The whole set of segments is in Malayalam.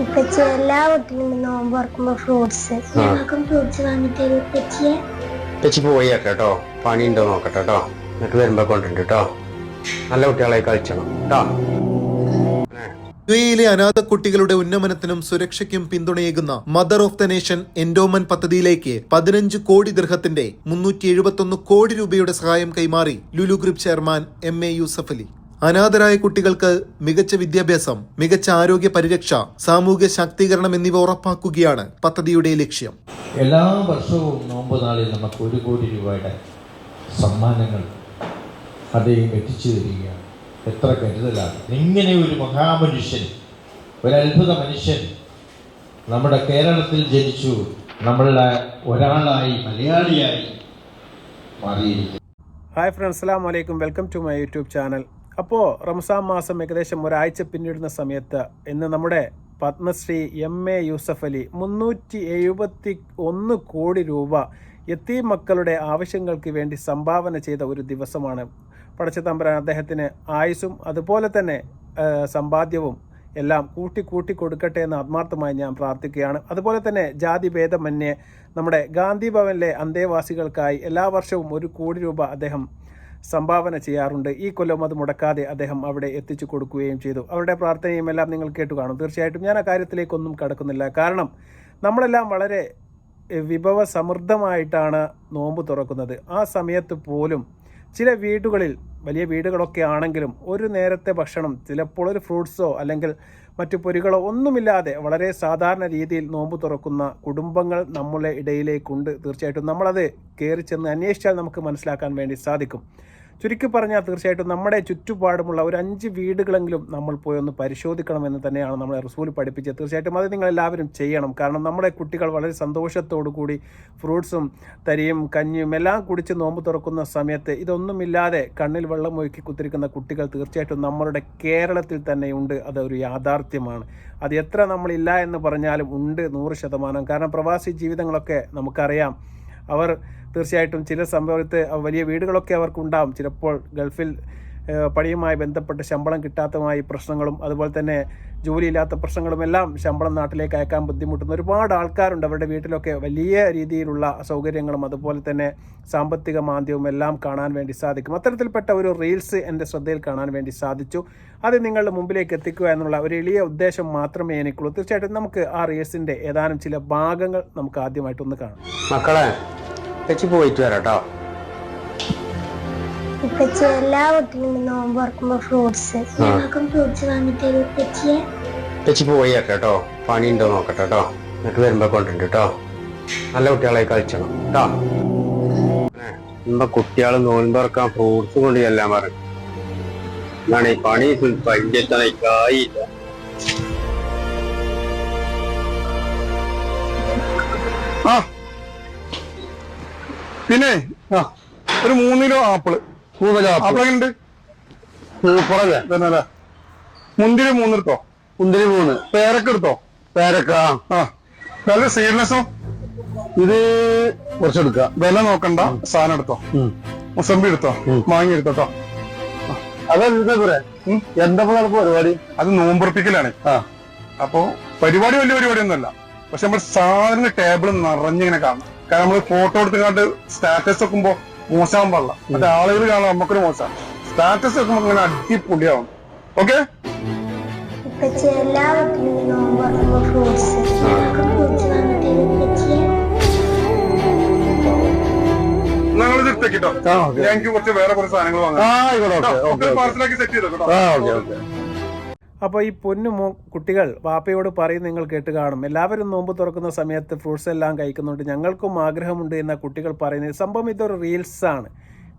ഇപ്പച്ചി എല്ലാ വീട്ടിലും നോമ്പ് തുറക്കുമ്പോ ഫ്രൂട്ട്സ് ഞങ്ങൾക്കും ഫ്രൂട്ട്സ് വാങ്ങി തരും ഇപ്പച്ചിയെ. ഇപ്പച്ചി പോയി കേട്ടോ, പണി ഉണ്ടോ നോക്കട്ടെ കേട്ടോ, എന്നിട്ട് വരുമ്പോ കൊണ്ടുണ്ട് കേട്ടോ. നല്ല കുട്ടികളെ കളിച്ചണം കേട്ടോ. യുഎഇയിലെ അനാഥ കുട്ടികളുടെ ഉന്നമനത്തിനും സുരക്ഷയ്ക്കും പിന്തുണയേകുന്ന mother of the nation endowment പദ്ധതിയിലേക്ക് 15 കോടി ദിർഹത്തിന്റെ 371 കോടി രൂപയുടെ സഹായം കൈമാറി Lulu group chairman MA Yusuf Ali. അനാഥരായ കുട്ടികൾക്ക് മികച്ച വിദ്യാഭ്യാസം, മികച്ച ആരോഗ്യ പരിരക്ഷ, സാമൂഹിക ശാക്തീകരണം എന്നിവ ഉറപ്പാക്കുകയാണ് പദ്ധതിയുടെ ലക്ഷ്യം. എല്ലാ വർഷവും നോമ്പ് നാളിൽ നമുക്ക് 1 കോടി രൂപയുടെ സമ്മാനങ്ങൾ അദ്ദേഹം എത്തിച്ചു തരികയാണ്. എത്ര കരുതലാണ്! ഇങ്ങനെ ഒരു മഹാമനുഷ്യൻ, ഒരത്ഭുത മനുഷ്യൻ നമ്മുടെ കേരളത്തിൽ ജനിച്ചു, നമ്മളുടെ ഒരാളായി, മലയാളിയായി മാറിയിരിക്കുന്നു. ഹായ് ഫ്രണ്ട്സ്, അസ്സലാമു അലൈക്കും. Welcome to my YouTube channel. അപ്പോൾ റംസാൻ മാസം ഏകദേശം ഒരാഴ്ച പിന്നിടുന്ന സമയത്ത് ഇന്ന് നമ്മുടെ പത്മശ്രീ MA യൂസഫ് അലി 371 കോടി രൂപ യതീം മക്കളുടെ ആവശ്യങ്ങൾക്ക് വേണ്ടി സംഭാവന ചെയ്ത ഒരു ദിവസമാണ്. പടച്ച തമ്പുരാൻ അദ്ദേഹത്തിന് ആയുസ്സും അതുപോലെ തന്നെ സമ്പാദ്യവും എല്ലാം കൂട്ടി കൊടുക്കട്ടെ എന്ന് ആത്മാർത്ഥമായി ഞാൻ പ്രാർത്ഥിക്കുകയാണ്. അതുപോലെ തന്നെ ജാതി ഭേദമന്യേ നമ്മുടെ ഗാന്ധി ഭവനിലെ അന്തേവാസികൾക്കായി എല്ലാ വർഷവും 1 കോടി രൂപ അദ്ദേഹം സംഭാവന ചെയ്യാറുണ്ട്. ഈ കൊല്ലം അത് മുടക്കാതെ അദ്ദേഹം അവിടെ എത്തിച്ചു കൊടുക്കുകയും ചെയ്തു. അവരുടെ പ്രാർത്ഥനയും എല്ലാം നിങ്ങൾ കേട്ടു കാണും. തീർച്ചയായിട്ടും ഞാൻ ആ കാര്യത്തിലേക്കൊന്നും കടക്കുന്നില്ല. കാരണം നമ്മളെല്ലാം വളരെ വിഭവസമൃദ്ധമായിട്ടാണ് നോമ്പ് തുറക്കുന്നത്. ആ സമയത്ത് പോലും ചില വീടുകളിൽ, വലിയ വീടുകളൊക്കെ ആണെങ്കിലും, ഒരു നേരത്തെ ഭക്ഷണം, ചിലപ്പോൾ ഒരു ഫ്രൂട്ട്സോ അല്ലെങ്കിൽ മറ്റു പൊരികളോ ഒന്നുമില്ലാതെ വളരെ സാധാരണ രീതിയിൽ നോമ്പ് തുറക്കുന്ന കുടുംബങ്ങൾ നമ്മളെ ഇടയിലേക്കുണ്ട്. തീർച്ചയായിട്ടും നമ്മളത് കയറി ചെന്ന് അന്വേഷിച്ചാൽ നമുക്ക് മനസ്സിലാക്കാൻ വേണ്ടി സാധിക്കും. ചുരുക്കി പറഞ്ഞാൽ തീർച്ചയായിട്ടും നമ്മുടെ ചുറ്റുപാടുമുള്ള ഒരു 5 വീടുകളെങ്കിലും നമ്മൾ പോയി ഒന്ന് പരിശോധിക്കണമെന്ന് തന്നെയാണ് നമ്മളെ റസൂൽ പഠിപ്പിച്ചത്. തീർച്ചയായിട്ടും അത് നിങ്ങളെല്ലാവരും ചെയ്യണം. കാരണം നമ്മുടെ കുട്ടികൾ വളരെ സന്തോഷത്തോടു കൂടി ഫ്രൂട്ട്സും തരിയും കഞ്ഞിയും എല്ലാം കുടിച്ച് നോമ്പ് തുറക്കുന്ന സമയത്ത് ഇതൊന്നുമില്ലാതെ കണ്ണിൽ വെള്ളം ഒഴുക്കി കുത്തിരിക്കുന്ന കുട്ടികൾ തീർച്ചയായിട്ടും നമ്മളുടെ കേരളത്തിൽ തന്നെയുണ്ട്. അതൊരു യാഥാർത്ഥ്യമാണ്. അത് എത്ര നമ്മളില്ല എന്ന് പറഞ്ഞാലും ഉണ്ട് 100%. കാരണം പ്രവാസി ജീവിതങ്ങളൊക്കെ നമുക്കറിയാം. അവർ തീർച്ചയായിട്ടും ചില സമയത്ത് വലിയ വീടുകളൊക്കെ അവർക്കുണ്ടാകും. ചിലപ്പോൾ ഗൾഫിൽ പണിയുമായി ബന്ധപ്പെട്ട് ശമ്പളം കിട്ടാത്തതുമായി പ്രശ്നങ്ങളും അതുപോലെ തന്നെ ജോലിയില്ലാത്ത പ്രശ്നങ്ങളും എല്ലാം ശമ്പളം നാട്ടിലേക്ക് അയക്കാൻ ബുദ്ധിമുട്ടുന്ന ഒരുപാട് ആൾക്കാരുണ്ട്. അവരുടെ വീട്ടിലൊക്കെ വലിയ രീതിയിലുള്ള സൗകര്യങ്ങളും അതുപോലെ തന്നെ സാമ്പത്തിക മാന്ദ്യവും എല്ലാം കാണാൻ വേണ്ടി സാധിക്കും. അത്തരത്തിൽപ്പെട്ട ഒരു റീൽസ് എൻ്റെ ശ്രദ്ധയിൽ കാണാൻ വേണ്ടി സാധിച്ചു. അത് നിങ്ങളുടെ മുമ്പിലേക്ക് എത്തിക്കുക എന്നുള്ള ഒരു എളിയ ഉദ്ദേശം മാത്രമേ എനിക്കുള്ളൂ. തീർച്ചയായിട്ടും നമുക്ക് ആ റീൽസിൻ്റെ ഏതാനും ചില ഭാഗങ്ങൾ നമുക്ക് ആദ്യമായിട്ടൊന്ന് കാണാം. മക്കളെ, ഇപ്പച്ചി പോയിട്ട് വരാട്ടോ. ഇപ്പച്ചി എല്ലാ വീട്ടിലും നോമ്പ് തുറക്കുമ്പോ ഫ്രൂട്ട്സ് ഞങ്ങൾക്കും ഫ്രൂട്ട്സ് വാങ്ങി തരും ഇപ്പച്ചിയെ. ഇപ്പച്ചി പോയി കേട്ടോ, പണി ഉണ്ടോ നോക്കട്ടെ കേട്ടോ, എന്നിട്ട് വരുമ്പോ കൊണ്ടുണ്ട് കേട്ടോ. നല്ല കുട്ടികളെ കളിച്ചണം കേട്ടോ. നമ്മ കുട്ടികൾ നോമ്പ് തുറക്കാൻ ഫ്രൂട്ട്സ് കൊണ്ട് ചെല്ലാൻ പറഞ്ഞു. എന്നാണ് ഈ പണി പഞ്ചത്തായില്ല. പിന്നെ ഒരു 3 കിലോ ആപ്പിള്. ആപ്പിളുണ്ട് മുന്തിരി 3 എടുത്തോ. മുന്തിരി 3. പേരക്ക എടുത്തോ. പേരക്ക നല്ല സീഡ്ലെസ്സോ ഇത് കുറച്ചെടുക്കാം. വില നോക്കണ്ട, സാധനം എടുത്തോ. മുസമ്പി എടുത്തോ, മാങ്ങി എടുത്തോട്ടോ. അതെന്താ എന്താ പരിപാടി? അത് നോമ്പുറപ്പിക്കലാണ്. അപ്പൊ പരിപാടി വലിയ പരിപാടിയൊന്നുമല്ല. പക്ഷെ നമ്മൾ സാധനം ടേബിൾ നിറഞ്ഞിങ്ങനെ കാണണം. കാരണം നമ്മള് ഫോട്ടോ എടുത്തുകൊണ്ട് സ്റ്റാറ്റസ് വെക്കുമ്പോ മോശമാകാൻ പാടില്ല. മറ്റേ ആളുകൾ കാണാൻ നമുക്കൊരു മോശം. സ്റ്റാറ്റസ് വെക്കുമ്പോ ഇങ്ങനെ അടിപൊളിയാവും. ഓക്കെ, ഇപ്പച്ചി എല്ലാ വീട്ടിലും നോമ്പ് തുറക്കുമ്പോ ഫ്രൂട്ട്സ് ഞങ്ങൾക്കും ഫ്രൂട്ട്സ് വാങ്ങി തരും ഇപ്പച്ചിയെ. ഞങ്ങൾ എടുത്തേക്കിട്ടോ. ഞങ്ങൾക്ക് കുറച്ച് വേറെ കുറച്ച് സാധനങ്ങൾ വാങ്ങാം. പാർസലാക്കി സെറ്റ് ചെയ്തോ കേട്ടോ. അപ്പോൾ ഈ കുട്ടികൾ വാപ്പയോട് പറയും, നിങ്ങൾ കേട്ട് കാണും. എല്ലാവരും നോമ്പ് തുറക്കുന്ന സമയത്ത് ഫ്രൂട്ട്സ് എല്ലാം കഴിക്കുന്നുണ്ട്, ഞങ്ങൾക്കും ആഗ്രഹമുണ്ട് എന്ന കുട്ടികൾ പറയുന്നത്. സംഭവം ഇതൊരു റീൽസാണ്.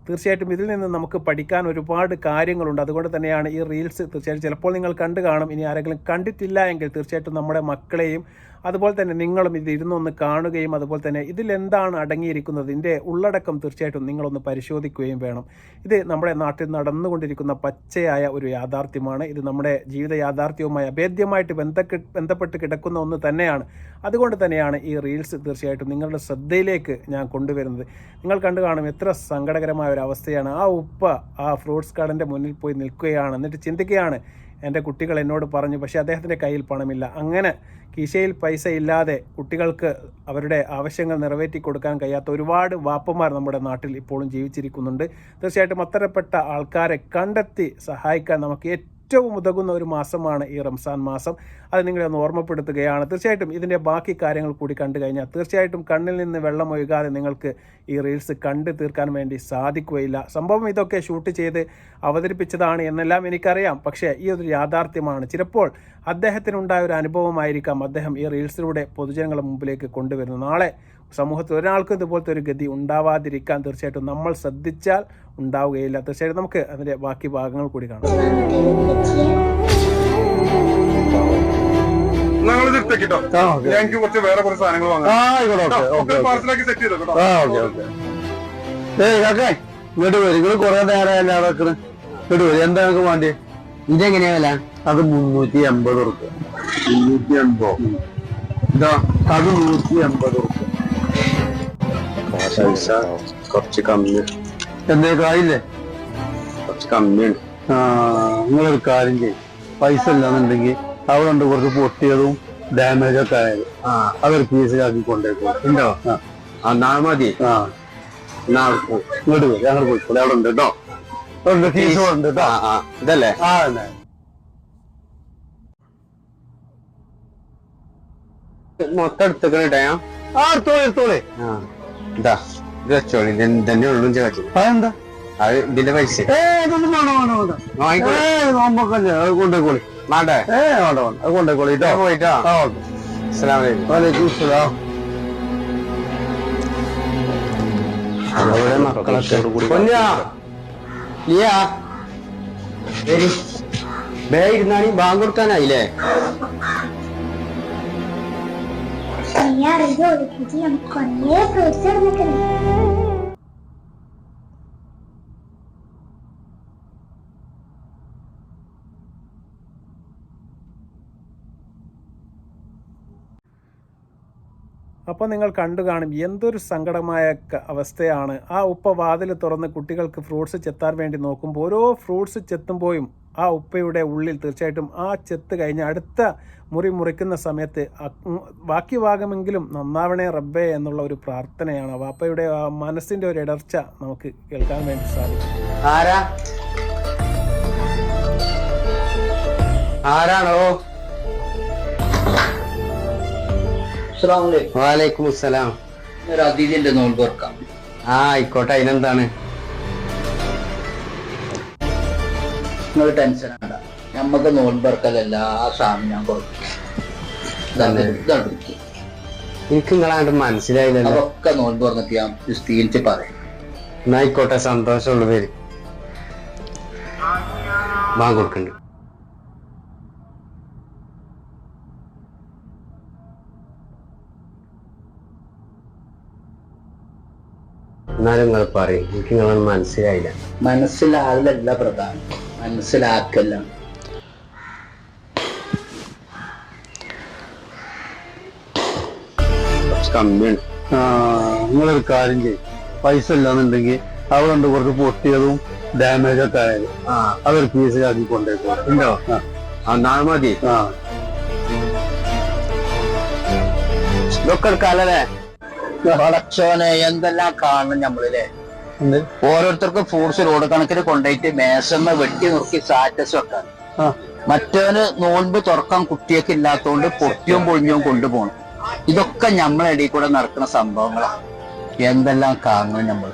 തീർച്ചയായിട്ടും ഇതിൽ നിന്ന് നമുക്ക് പഠിക്കാൻ ഒരുപാട് കാര്യങ്ങളുണ്ട്. അതുകൊണ്ട് തന്നെയാണ് ഈ റീൽസ് തീർച്ചയായിട്ടും ചിലപ്പോൾ നിങ്ങൾ കണ്ടു കാണും. ഇനി ആരെങ്കിലും കണ്ടിട്ടില്ല എങ്കിൽ തീർച്ചയായിട്ടും നമ്മുടെ മക്കളെയും അതുപോലെ തന്നെ നിങ്ങളും ഇത് ഇരുന്നൊന്ന് കാണുകയും അതുപോലെ തന്നെ ഇതിലെന്താണ് അടങ്ങിയിരിക്കുന്നത്, ഇതിൻ്റെ ഉള്ളടക്കം തീർച്ചയായിട്ടും നിങ്ങളൊന്ന് പരിശോധിക്കുകയും വേണം. ഇത് നമ്മുടെ നാട്ടിൽ നടന്നുകൊണ്ടിരിക്കുന്ന പച്ചയായ ഒരു യാഥാർത്ഥ്യമാണ്. ഇത് നമ്മുടെ ജീവിത യാഥാർത്ഥ്യവുമായി അഭേദ്യമായിട്ട് ബന്ധപ്പെട്ട് കിടക്കുന്ന ഒന്ന് തന്നെയാണ്. അതുകൊണ്ട് തന്നെയാണ് ഈ റീൽസ് തീർച്ചയായിട്ടും നിങ്ങളുടെ ശ്രദ്ധയിലേക്ക് ഞാൻ കൊണ്ടുവരുന്നത്. നിങ്ങൾ കണ്ടു കാണും എത്ര സങ്കടകരമായ ഒരു അവസ്ഥയാണ്. ആ ഉപ്പ ആ ഫ്രൂട്ട്സ് കടൻ്റെ മുന്നിൽ പോയി നിൽക്കുകയാണ്. എന്നിട്ട് ചിന്തിക്കുകയാണ്, എൻ്റെ കുട്ടികൾ എന്നോട് പറഞ്ഞു. പക്ഷേ അദ്ദേഹത്തിൻ്റെ കയ്യിൽ പണമില്ല. അങ്ങനെ കീശയിൽ പൈസ ഇല്ലാതെ കുട്ടികൾക്ക് അവരുടെ ആവശ്യങ്ങൾ നിറവേറ്റി കൊടുക്കാൻ കഴിയാത്ത ഒരുപാട് വാപ്പമാർ നമ്മുടെ നാട്ടിൽ ഇപ്പോഴും ജീവിച്ചിരിക്കുന്നുണ്ട്. തീർച്ചയായിട്ടും അത്തരപ്പെട്ട ആൾക്കാരെ കണ്ടെത്തി സഹായിക്കാൻ നമുക്ക് ഏറ്റവും ഉതകുന്ന ഒരു മാസമാണ് ഈ റംസാൻ മാസം. അത് നിങ്ങളെ ഒന്ന് ഓർമ്മപ്പെടുത്തുകയാണ്. തീർച്ചയായിട്ടും ഇതിൻ്റെ ബാക്കി കാര്യങ്ങൾ കൂടി കണ്ടു കഴിഞ്ഞാൽ തീർച്ചയായിട്ടും കണ്ണിൽ നിന്ന് വെള്ളം ഒഴുകാതെ നിങ്ങൾക്ക് ഈ റീൽസ് കണ്ടു തീർക്കാൻ വേണ്ടി സാധിക്കുകയില്ല. സംഭവം ഇതൊക്കെ ഷൂട്ട് ചെയ്ത് അവതരിപ്പിച്ചതാണ് എന്നെല്ലാം എനിക്കറിയാം. പക്ഷേ ഈ ഒരു യാഥാർത്ഥ്യമാണ്. ചിലപ്പോൾ അദ്ദേഹത്തിനുണ്ടായ ഒരു അനുഭവമായിരിക്കാം അദ്ദേഹം ഈ റീൽസിലൂടെ പൊതുജനങ്ങളുടെ മുമ്പിലേക്ക് കൊണ്ടുവരുന്നത്. നാളെ സമൂഹത്തിൽ ഒരാൾക്കും ഇതുപോലത്തെ ഒരു ഗതി ഉണ്ടാവാതിരിക്കാൻ തീർച്ചയായിട്ടും നമ്മൾ ശ്രദ്ധിച്ചാൽ ഉണ്ടാവുകയില്ല. തീർച്ചയായിട്ടും നമുക്ക് അതിൻ്റെ ബാക്കി ഭാഗങ്ങൾ കൂടി കാണാം. ഞങ്ങൾ എടുത്തേക്കിട്ടോ, ഞങ്ങൾക്ക് കുറച്ച് വേറെ കുറച്ച് സാധനങ്ങൾ വാങ്ങാം. പാർസലാക്കി സെറ്റ് ചെയ്തോ കേട്ടോ. ഇങ്ങോട്ട് വരും. നിങ്ങൾ കുറെ നേരം അവിടെ ഇങ്ങോട്ട് വരും. എന്താ നിങ്ങൾക്ക് വേണ്ടി? ഇതെങ്ങനെയാ വില? അത് 380 റുപ്യ. 380 ഇതാ അത് 180 റുപ്യ. പൈസ കുറച്ച് കമ്മി. എന്തേലും ആയില്ലേ? കുറച്ച് കമ്മിയുണ്ട്. നിങ്ങളൊരു കാര്യം ചെയ്യും, പൈസ ഇല്ലാന്നുണ്ടെങ്കിൽ അവിടെ ഉണ്ട് കുറച്ച് പൊട്ടിയതും ഡാമേജ് ഒക്കെ ആയത്. അതൊരു പീസിലാക്കി കൊണ്ടേക്കോ. ഉണ്ടോ? നാളെ മതി. ഇങ്ങോട്ട് വരും. ഞങ്ങൾ പോയിക്കോളെ. അവിടെ ഉണ്ട് കേട്ടോ. ഫീസ് ഉണ്ട് കേട്ടോ. ഇതല്ലേ? മൊത്തം എടുത്തേക്കണേ. എടുത്തോളേ. ഇതാ ഇത് വെച്ചോളി. തന്നെ ഉള്ളു ചേച്ചി. അതെന്താ? അത് ഇതിന്റെ പൈസ നോമ്പൊക്കെ കൊണ്ടേക്കോളി. മാണ്ടേ? വേണ്ട അത് കൊണ്ടേക്കോളി. പോയിട്ടോ. മക്കളൊക്കെ ഇരുന്നാണി ബാങ്ക് കൊടുക്കാനായില്ലേ? കൊറേ ഫ്രൂട്ട്സ് എടുത്തിട്ടുണ്ട്. അപ്പോൾ നിങ്ങൾ കണ്ടു കാണും എന്തൊരു സങ്കടമായ അവസ്ഥയാണ്. ആ ഉപ്പ വാതിൽ തുറന്ന് കുട്ടികൾക്ക് ഫ്രൂട്ട്സ് ചെത്താൻ വേണ്ടി നോക്കുമ്പോൾ ഓരോ ഫ്രൂട്ട്സ് ചെത്തുമ്പോഴും ആ ഉപ്പയുടെ ഉള്ളിൽ തീർച്ചയായിട്ടും ആ ചെത്ത് കഴിഞ്ഞ് അടുത്ത മുറിക്കുന്ന സമയത്ത് ബാക്കി ഭാഗമെങ്കിലും നന്നാവണേ റബ്ബേ എന്നുള്ള ഒരു പ്രാർത്ഥനയാണ്. വാപ്പയുടെ ആ മനസ്സിൻ്റെ ഒരു ഇടർച്ച നമുക്ക് കേൾക്കാൻ വേണ്ടി സാധിക്കും. ആരാണോ? വാലൈക്കും അസ്സലാം. അതിഥിന്റെ നോമ്പ് തുറക്കാം. ആയിക്കോട്ടെ. അതിനെന്താണ്? നിങ്ങൾ ടെൻഷൻ വേണ്ട, നമ്മക്ക് നോമ്പ് തുറക്കലല്ല ആ സാധനം ഞാൻ കൊടുക്കും. എനിക്ക് നിങ്ങളാണ്ട് മനസ്സിലായില്ലല്ലോ. അതൊക്കെ നോമ്പ് തുറന്നിട്ട് ഞാൻ വിസ്തീരിച്ച് പറയും. എന്നായിക്കോട്ടെ, സന്തോഷമുള്ള പേര്. ബാങ്ക് കൊടുക്കണ്ട്. എന്നാലും നിങ്ങൾ പറയും, എനിക്ക് നിങ്ങൾ മനസ്സിലായില്ല. മനസ്സിലാകലല്ല പ്രധാനം, മനസ്സിലാക്കല്ല. കമ്മിയാണ്. നിങ്ങളൊരു കാര്യം ചെയ്യും, പൈസ ഇല്ലാന്നുണ്ടെങ്കിൽ അവിടെ ഉണ്ട് കുറച്ച് പൊട്ടിയതും ഡാമേജ് ഒക്കെ ആയത്. അതൊരു പീസിലാക്കി കൊണ്ടേക്കോ. ഉണ്ടോ? നാളെ മതി. ഇതൊക്കെ എടുക്കാല്ലേ? വളച്ചോനെ എന്തെല്ലാം കാണണം നമ്മളില്ലേ. ഓരോരുത്തർക്കും ഫ്രൂട്ട്സ് റോഡ് കണക്കിന് കൊണ്ടുപോയിട്ട് മേശമ്മ വെട്ടി നുറുക്കി സ്റ്റാറ്റസ് വെക്കാൻ. മറ്റവന് നോൻപ് തുറക്കാൻ കുട്ടിയൊക്കെ ഇല്ലാത്തതുകൊണ്ട് പൊട്ടിയും പൊഴിഞ്ഞും കൊണ്ടുപോകണം. ഇതൊക്കെ നമ്മളെ ഇടയിൽ കൂടെ നടക്കുന്ന സംഭവങ്ങളാണ്. എന്തെല്ലാം കാണണം നമ്മൾ.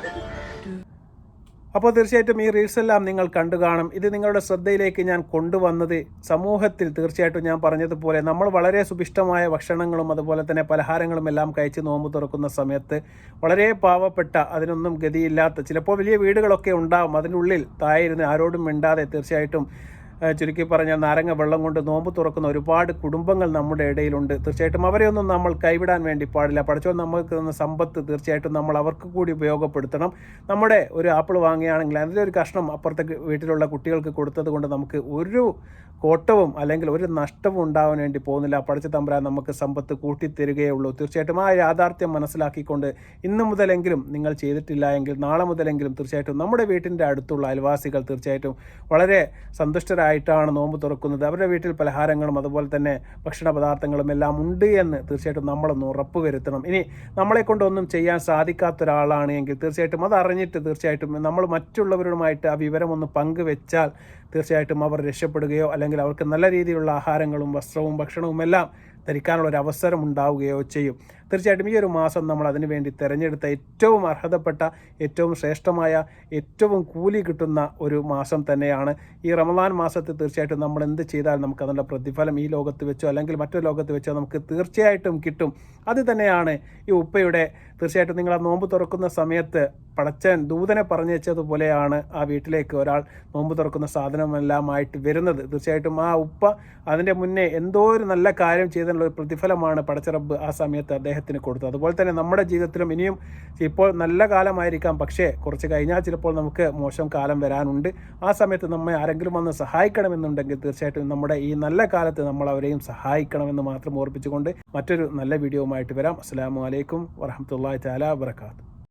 അപ്പോൾ തീർച്ചയായിട്ടും ഈ റീൽസ് എല്ലാം നിങ്ങൾ കണ്ടു കാണും. ഇത് നിങ്ങളുടെ ശ്രദ്ധയിലേക്ക് ഞാൻ കൊണ്ടുവന്നത് സമൂഹത്തിൽ തീർച്ചയായിട്ടും ഞാൻ പറഞ്ഞതുപോലെ നമ്മൾ വളരെ സുഭിഷ്ടമായ ഭക്ഷണങ്ങളും അതുപോലെ തന്നെ പലഹാരങ്ങളും എല്ലാം കഴിച്ച് നോമ്പ് തുറക്കുന്ന സമയത്ത് വളരെ പാവപ്പെട്ട, അതിനൊന്നും ഗതിയില്ലാത്ത, ചിലപ്പോൾ വലിയ വീടുകളൊക്കെ ഉണ്ടാവും, അതിനുള്ളിൽ തായിരുന്ന് ആരോടും മിണ്ടാതെ തീർച്ചയായിട്ടും ചുരുക്കി പറഞ്ഞാൽ നാരങ്ങ വെള്ളം കൊണ്ട് നോമ്പ് തുറക്കുന്ന ഒരുപാട് കുടുംബങ്ങൾ നമ്മുടെ ഇടയിലുണ്ട്. തീർച്ചയായിട്ടും അവരെയൊന്നും നമ്മൾ കൈവിടാൻ വേണ്ടി പാടില്ല. പഠിച്ചോ നമ്മൾക്ക് തന്ന സമ്പത്ത് തീർച്ചയായിട്ടും നമ്മൾ അവർക്ക് കൂടി ഉപയോഗപ്പെടുത്തണം. നമ്മുടെ ഒരു ആപ്പിൾ വാങ്ങുകയാണെങ്കിൽ അതിലൊരു കഷ്ണം അപ്പുറത്തെ വീട്ടിലുള്ള കുട്ടികൾക്ക് കൊടുത്തത് കൊണ്ട് നമുക്ക് ഒരു കോട്ടവും അല്ലെങ്കിൽ ഒരു നഷ്ടവും ഉണ്ടാവാൻ വേണ്ടി പോകുന്നില്ല. പഠിച്ച തമ്പുരാൻ നമുക്ക് സമ്പത്ത് കൂട്ടിത്തരികയേ ഉള്ളൂ. തീർച്ചയായിട്ടും ആ യാഥാർത്ഥ്യം മനസ്സിലാക്കിക്കൊണ്ട് ഇന്ന് മുതലെങ്കിലും നിങ്ങൾ ചെയ്തിട്ടില്ല എങ്കിൽ നാളെ മുതലെങ്കിലും തീർച്ചയായിട്ടും നമ്മുടെ വീട്ടിൻ്റെ അടുത്തുള്ള അയൽവാസികൾ തീർച്ചയായിട്ടും വളരെ സന്തുഷ്ടരായി ആയിട്ടാണ് നോമ്പ് തുറക്കുന്നത്, അവരുടെ വീട്ടിൽ പലഹാരങ്ങളും അതുപോലെ തന്നെ ഭക്ഷണ പദാർത്ഥങ്ങളും എല്ലാം ഉണ്ട് എന്ന് തീർച്ചയായിട്ടും നമ്മളൊന്ന് ഉറപ്പ് വരുത്തണം. ഇനി നമ്മളെ കൊണ്ടൊന്നും ചെയ്യാൻ സാധിക്കാത്ത ഒരാളാണ് എങ്കിൽ തീർച്ചയായിട്ടും അത് അറിഞ്ഞിട്ട് തീർച്ചയായിട്ടും നമ്മൾ മറ്റുള്ളവരുമായിട്ട് ആ വിവരം ഒന്ന് പങ്കുവെച്ചാൽ തീർച്ചയായിട്ടും അവർ രക്ഷപ്പെടുകയോ അല്ലെങ്കിൽ അവർക്ക് നല്ല രീതിയിലുള്ള ആഹാരങ്ങളും വസ്ത്രവും ഭക്ഷണവും എല്ലാം ധരിക്കാനുള്ള ഒരു അവസരം ഉണ്ടാവുകയോ ചെയ്യും. തീർച്ചയായിട്ടും ഈ ഒരു മാസം നമ്മൾ അതിനു വേണ്ടി തിരഞ്ഞെടുത്ത ഏറ്റവും അർഹതപ്പെട്ട, ഏറ്റവും ശ്രേഷ്ഠമായ, ഏറ്റവും കൂലി കിട്ടുന്ന ഒരു മാസം തന്നെയാണ് ഈ റമദാൻ മാസത്തിൽ. തീർച്ചയായിട്ടും നമ്മൾ എന്ത് ചെയ്താൽ നമുക്ക് അതിൻ്റെ പ്രതിഫലം ഈ ലോകത്ത് വെച്ചോ അല്ലെങ്കിൽ മറ്റൊരു ലോകത്ത് വെച്ചോ നമുക്ക് തീർച്ചയായിട്ടും കിട്ടും. അത് തന്നെയാണ് ഈ ഉപ്പയുടെ തീർച്ചയായിട്ടും നിങ്ങൾ ആ നോമ്പ് തുറക്കുന്ന സമയത്ത് പടച്ചൻ ദൂതനെ പറഞ്ഞയച്ചതുപോലെയാണ് ആ വീട്ടിലേക്ക് ഒരാൾ നോമ്പ് തുറക്കുന്ന സാധനമെല്ലാമായിട്ട് വരുന്നത്. തീർച്ചയായിട്ടും ആ ഉപ്പ അതിൻ്റെ മുന്നേ എന്തോ ഒരു നല്ല കാര്യം ചെയ്തതിനുള്ള ഒരു പ്രതിഫലമാണ് പടച്ച റബ്ബ് ആ സമയത്ത് അദ്ദേഹത്തിന് കൊടുത്തത്. അതുപോലെ തന്നെ നമ്മുടെ ജീവിതത്തിലും ഇനിയും ഇപ്പോൾ നല്ല കാലമായിരിക്കാം, പക്ഷേ കുറച്ച് കഴിഞ്ഞാൽ ചിലപ്പോൾ നമുക്ക് മോശം കാലം വരാനുണ്ട്. ആ സമയത്ത് നമ്മെ ആരെങ്കിലും വന്ന് സഹായിക്കണമെന്നുണ്ടെങ്കിൽ തീർച്ചയായിട്ടും നമ്മുടെ ഈ നല്ല കാലത്ത് നമ്മൾ അവരെയും സഹായിക്കണമെന്ന് മാത്രം ഓർപ്പിച്ചുകൊണ്ട് മറ്റൊരു നല്ല വീഡിയോവുമായിട്ട് വരാം. അസ്സലാമു അലൈക്കും വറഹ്മത്തുള്ളാഹി തആല വബറകാതുഹു.